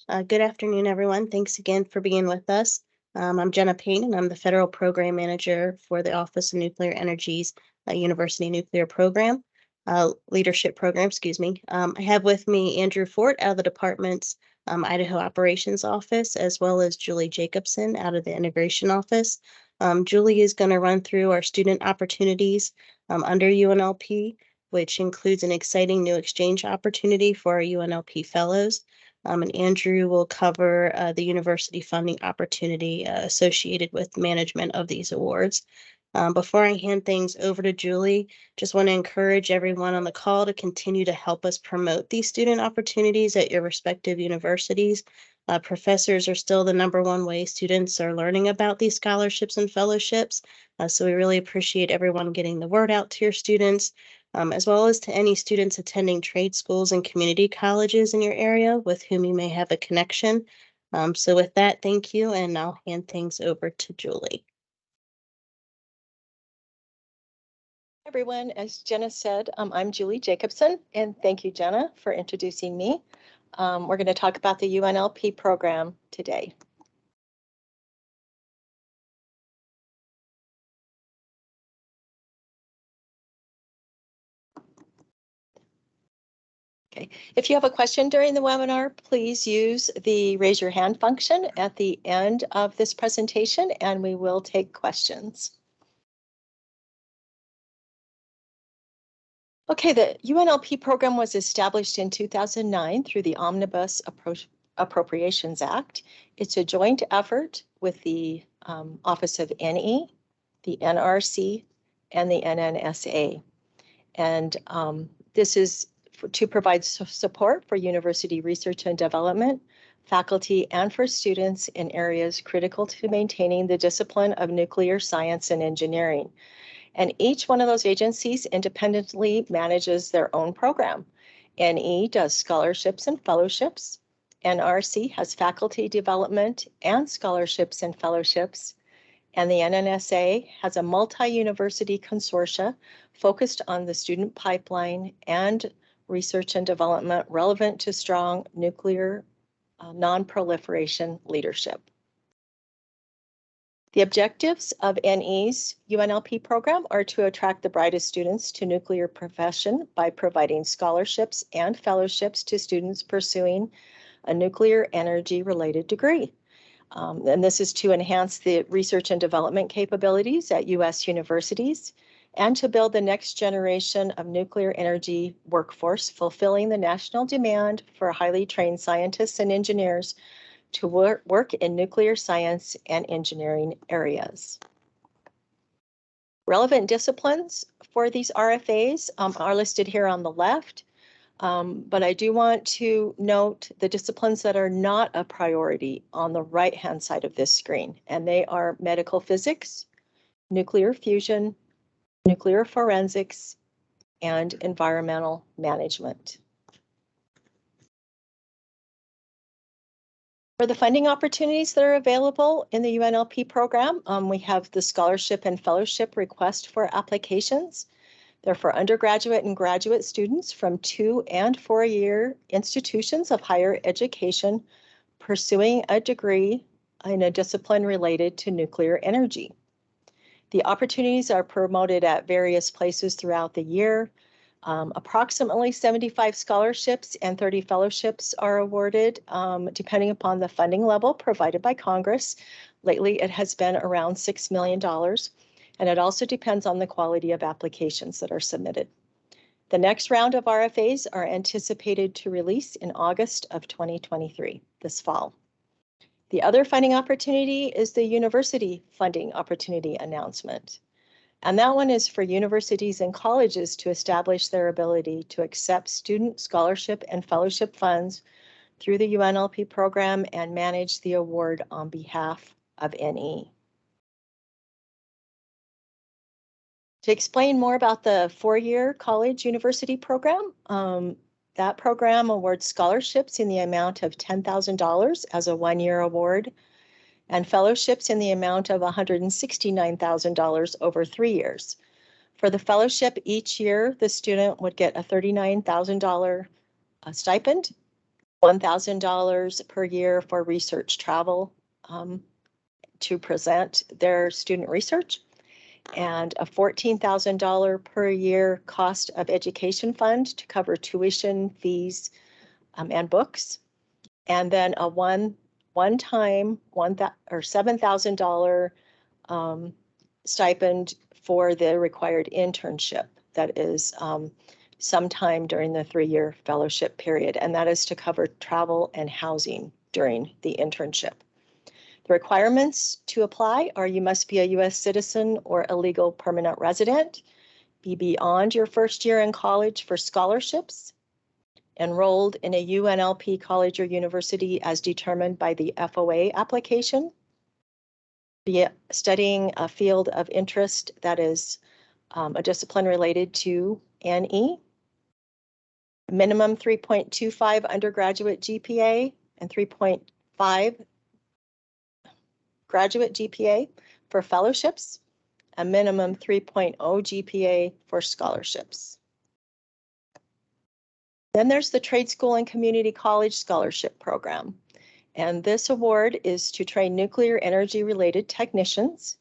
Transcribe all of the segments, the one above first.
Good afternoon, everyone. Thanks again for being with us. I'm Jenna Payne, and I'm the Federal Program Manager for the Office of Nuclear Energy's University Nuclear Program, Leadership Program, excuse me. I have with me Andrew Fort out of the department's Idaho Operations Office, as well as Julie Jacobson out of the Integration Office. Julie is going to run through our student opportunities under UNLP, which includes an exciting new exchange opportunity for our UNLP Fellows. And Andrew will cover the university funding opportunity associated with management of these awards. Before I hand things over to Julie, just want to encourage everyone on the call to continue to help us promote these student opportunities at your respective universities. Professors are still the #1 way students are learning about these scholarships and fellowships. So we really appreciate everyone getting the word out to your students. As well as to any students attending trade schools and community colleges in your area with whom you may have a connection. So with that, thank you, and I'll hand things over to Julie. Everyone, as Jenna said, I'm Julie Jacobson, and thank you, Jenna, for introducing me. We're going to talk about the UNLP program today. Okay. If you have a question during the webinar, please use the raise your hand function at the end of this presentation, and we will take questions. Okay, the UNLP program was established in 2009 through the Omnibus Appropriations Act. It's a joint effort with the Office of NE, the NRC, and the NNSA. And this is to provide support for university research and development, faculty, and for students in areas critical to maintaining the discipline of nuclear science and engineering. And each one of those agencies independently manages their own program. NE does scholarships and fellowships. NRC has faculty development and scholarships and fellowships. And the NNSA has a multi-university consortia focused on the student pipeline and research and development relevant to strong nuclear non-proliferation leadership. The objectives of NE's UNLP program are to attract the brightest students to nuclear profession by providing scholarships and fellowships to students pursuing a nuclear energy related degree. And this is to enhance the research and development capabilities at U.S. universities and to build the next generation of nuclear energy workforce, fulfilling the national demand for highly trained scientists and engineers to work in nuclear science and engineering areas. Relevant disciplines for these RFAs are listed here on the left, but I do want to note the disciplines that are not a priority on the right-hand side of this screen, and they are medical physics, nuclear fusion, nuclear forensics, and environmental management. For the funding opportunities that are available in the UNLP program, we have the scholarship and fellowship request for applications. They're for undergraduate and graduate students from 2- and 4-year institutions of higher education pursuing a degree in a discipline related to nuclear energy. The opportunities are promoted at various places throughout the year. Approximately 75 scholarships and 30 fellowships are awarded, depending upon the funding level provided by Congress. Lately, it has been around $6 million, and it also depends on the quality of applications that are submitted. The next round of RFAs are anticipated to release in August of 2023, this fall. The other funding opportunity is the university funding opportunity announcement. And that one is for universities and colleges to establish their ability to accept student scholarship and fellowship funds through the UNLP program and manage the award on behalf of NE. To explain more about the 4-year college university program, that program awards scholarships in the amount of $10,000 as a 1-year award, and fellowships in the amount of $169,000 over 3 years. For the fellowship, each year, the student would get a $39,000 stipend $1,000 per year for research travel to present their student research, and a $14,000 per year cost of education fund to cover tuition, fees, and books, and then a one-time $7,000 stipend for the required internship that is sometime during the 3-year fellowship period, and that is to cover travel and housing during the internship. The requirements to apply are you must be a U.S. citizen or a legal permanent resident, be beyond your first year in college for scholarships, enrolled in a UNLP college or university as determined by the FOA application, be studying a field of interest that is a discipline related to NE, minimum 3.25 undergraduate GPA and 3.5 graduate GPA for fellowships, a minimum 3.0 GPA for scholarships. Then there's the Trade School and Community College Scholarship Program. And this award is to train nuclear energy related technicians.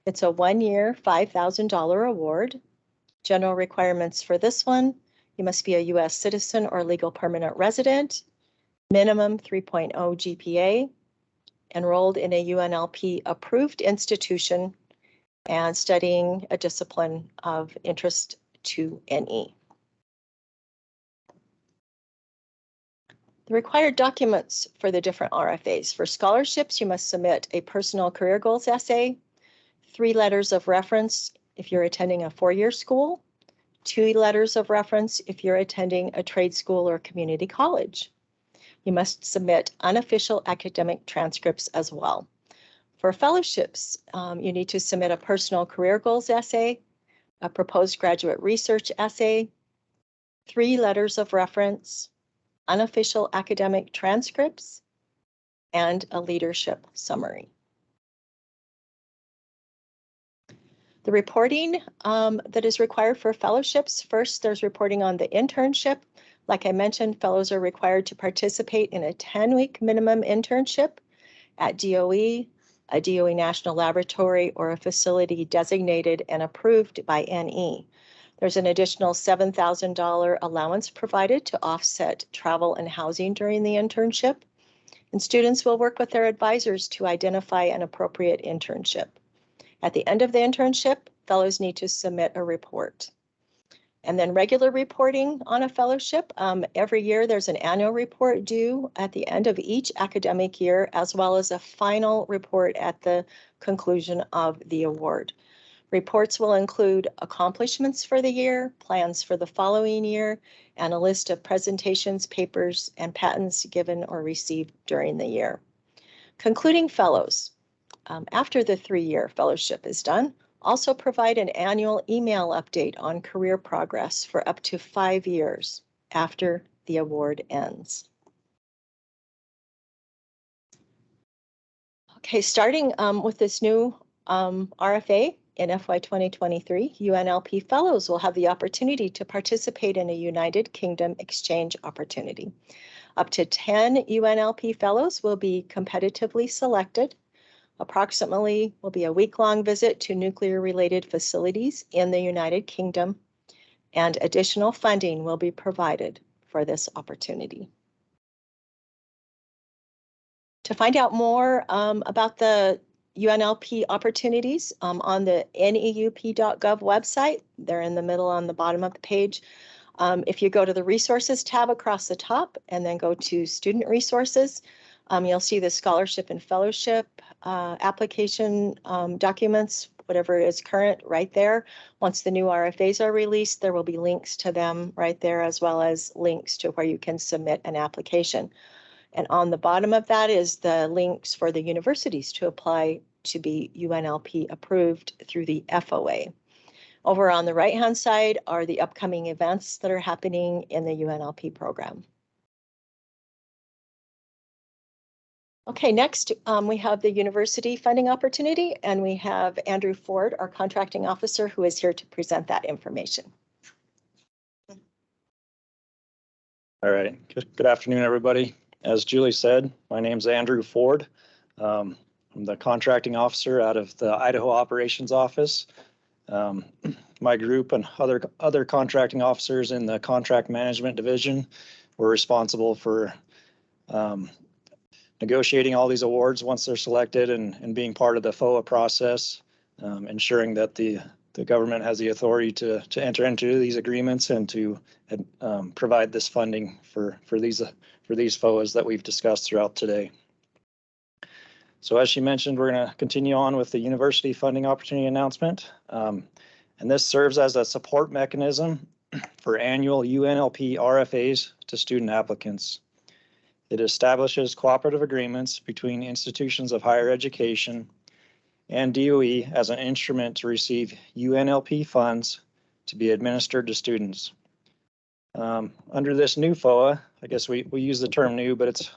It's a 1-year, $5,000 award. General requirements for this one: you must be a U.S. citizen or legal permanent resident, minimum 3.0 GPA, enrolled in a UNLP approved institution, and studying a discipline of interest to NE. The required documents for the different RFAs. For scholarships, you must submit a personal career goals essay, 3 letters of reference if you're attending a 4-year school, 2 letters of reference if you're attending a trade school or community college. You must submit unofficial academic transcripts as well. For fellowships, you need to submit a personal career goals essay, a proposed graduate research essay, 3 letters of reference, unofficial academic transcripts, and a leadership summary. The reporting that is required for fellowships: first, there's reporting on the internship. Like I mentioned, fellows are required to participate in a 10-week minimum internship at DOE, a DOE national laboratory, or a facility designated and approved by NE. There's an additional $7,000 allowance provided to offset travel and housing during the internship, and students will work with their advisors to identify an appropriate internship. At the end of the internship, fellows need to submit a report. And then regular reporting on a fellowship. Every year there's an annual report due at the end of each academic year, as well as a final report at the conclusion of the award. Reports will include accomplishments for the year, plans for the following year, and a list of presentations, papers, and patents given or received during the year. Concluding fellows, after the 3-year fellowship is done, also provide an annual email update on career progress for up to 5 years after the award ends. Okay, starting with this new RFA in FY 2023, UNLP fellows will have the opportunity to participate in a United Kingdom exchange opportunity. Up to 10 UNLP fellows will be competitively selected. Approximately will be a week-long visit to nuclear-related facilities in the United Kingdom, and additional funding will be provided for this opportunity. To find out more about the UNLP opportunities on the neup.gov website, they're in the middle on the bottom of the page. If you go to the resources tab across the top and then go to student resources, you'll see the scholarship and fellowship application documents, whatever is current, right there. Once the new RFAs are released, there will be links to them right there, as well as links to where you can submit an application. And on the bottom of that is the links for the universities to apply to be UNLP approved through the FOA. Over on the right-hand side are the upcoming events that are happening in the UNLP program. Okay, next we have the university funding opportunity, and we have Andrew Ford, our contracting officer, who is here to present that information. All right, good afternoon, everybody. As Julie said, my name's Andrew Ford. I'm the contracting officer out of the Idaho Operations Office. My group and other contracting officers in the Contract Management Division were responsible for negotiating all these awards once they're selected and being part of the FOA process, ensuring that the government has the authority to enter into these agreements and to provide this funding for these FOAs that we've discussed throughout today. So as she mentioned, we're going to continue on with the university funding opportunity announcement. And this serves as a support mechanism for annual UNLP RFAs to student applicants. It establishes cooperative agreements between institutions of higher education and DOE as an instrument to receive UNLP funds to be administered to students. Under this new FOA, I guess we use the term new, but it's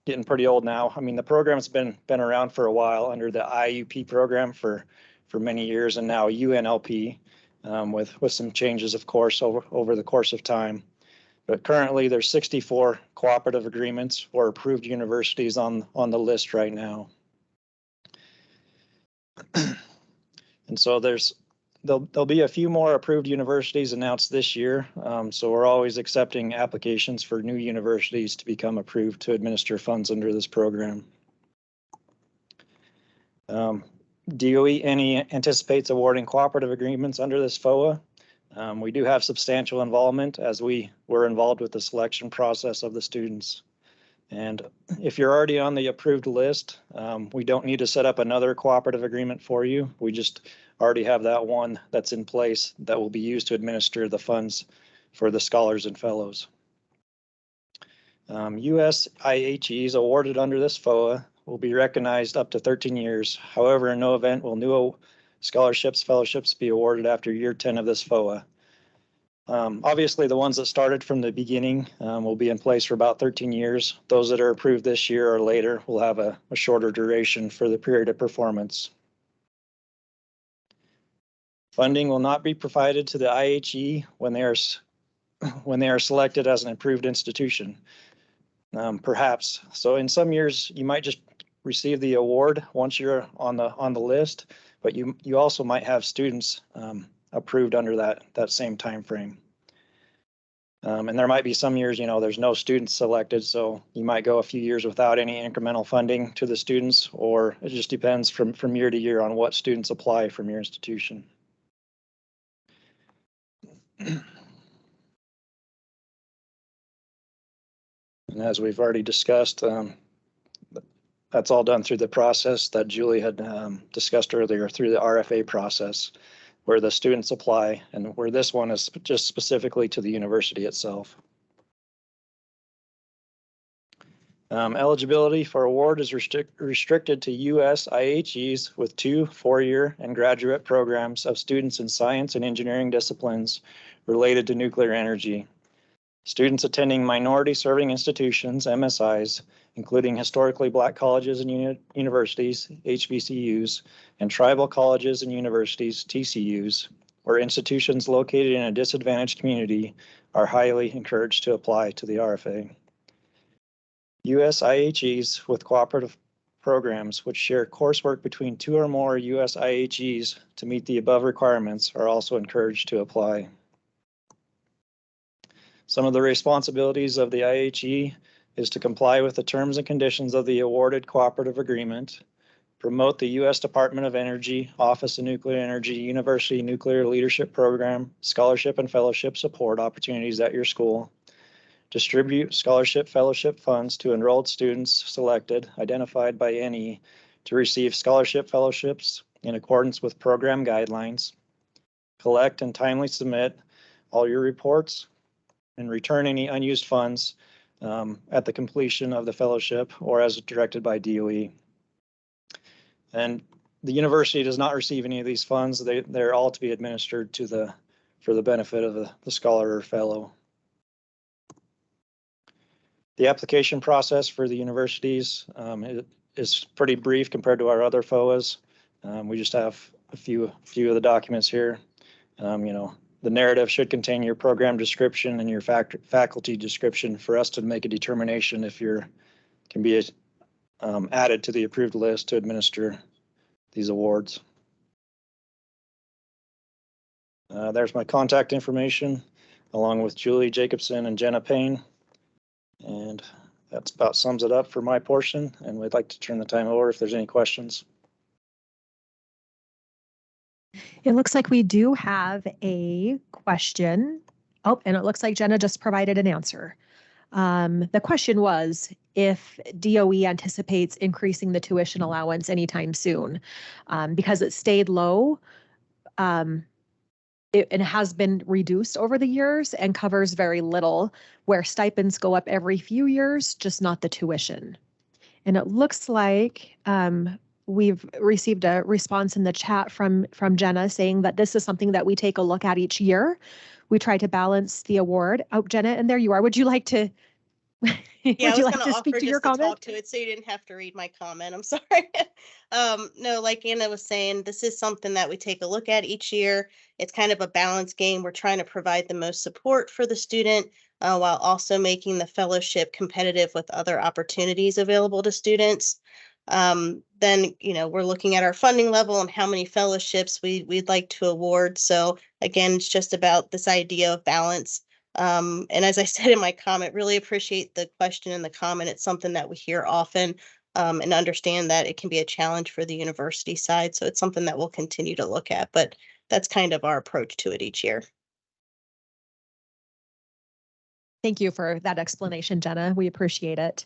getting pretty old now. I mean, the program's been around for a while under the IUP program for many years, and now UNLP with some changes, of course, over the course of time. But currently there's 64 cooperative agreements or approved universities on the list right now. And so there'll be a few more approved universities announced this year. So we're always accepting applications for new universities to become approved to administer funds under this program. DOE anticipates awarding cooperative agreements under this FOA. We do have substantial involvement as we were involved with the selection process of the students. And if you're already on the approved list, we don't need to set up another cooperative agreement for you. We just already have that one that's in place that will be used to administer the funds for the scholars and fellows. US IHEs awarded under this FOA will be recognized up to 13 years. However, in no event will new scholarships, fellowships be awarded after year 10 of this FOA. Obviously, the ones that started from the beginning will be in place for about 13 years. Those that are approved this year or later will have a shorter duration for the period of performance. Funding will not be provided to the IHE when they are selected as an approved institution. Perhaps. So in some years, you might just receive the award once you're on the list, but you also might have students approved under that same time frame. And there might be some years, there's no students selected, so you might go a few years without any incremental funding to the students, or it just depends from year to year on what students apply from your institution. And as we've already discussed, that's all done through the process that Julie had discussed earlier, through the RFA process, where the students apply, and where this one is just specifically to the university itself. Eligibility for award is restricted to US IHEs with 2 4-year and graduate programs of students in science and engineering disciplines related to nuclear energy. Students attending minority serving institutions, MSIs, including historically Black colleges and universities, HBCUs, and tribal colleges and universities, TCUs, or institutions located in a disadvantaged community, are highly encouraged to apply to the RFA. US IHEs with cooperative programs which share coursework between 2 or more US IHEs to meet the above requirements are also encouraged to apply. Some of the responsibilities of the IHE is to comply with the terms and conditions of the awarded cooperative agreement, promote the U.S. Department of Energy, Office of Nuclear Energy, University Nuclear Leadership Program, scholarship and fellowship support opportunities at your school, distribute scholarship fellowship funds to enrolled students selected, identified by NE, to receive scholarship fellowships in accordance with program guidelines, collect and timely submit all your reports, and return any unused funds at the completion of the fellowship or as directed by DOE. And the university does not receive any of these funds. They're all to be administered for the benefit of the scholar or fellow. The application process for the universities is pretty brief compared to our other FOAs. We just have a few of the documents here. the narrative should contain your program description and your faculty description for us to make a determination if you're can be added to the approved list to administer these awards. There's my contact information along with Julie Jacobson and Jenna Payne. And that's about sums it up for my portion. And we'd like to turn the time over if there's any questions. It looks like we do have a question. Oh, and it looks like Jenna just provided an answer. The question was if DOE anticipates increasing the tuition allowance anytime soon, because it stayed low. It has been reduced over the years and covers very little, where stipends go up every few years, just not the tuition. And it looks like we've received a response in the chat from Jenna saying that this is something that we take a look at each year. We try to balance the award. Oh, Jenna, and there you are. Would you like to? Yeah, would you like to speak to your comment? Talk to it so you didn't have to read my comment. I'm sorry. No, like Anna was saying, this is something that we take a look at each year. It's kind of a balance game. We're trying to provide the most support for the student while also making the fellowship competitive with other opportunities available to students. Then, you know, we're looking at our funding level and how many fellowships we'd like to award. So again, it's just about this idea of balance. And as I said in my comment, really appreciate the question and the comment. It's something that we hear often and understand that it can be a challenge for the university side. So it's something that we'll continue to look at, but that's kind of our approach to it each year. Thank you for that explanation, Jenna. We appreciate it.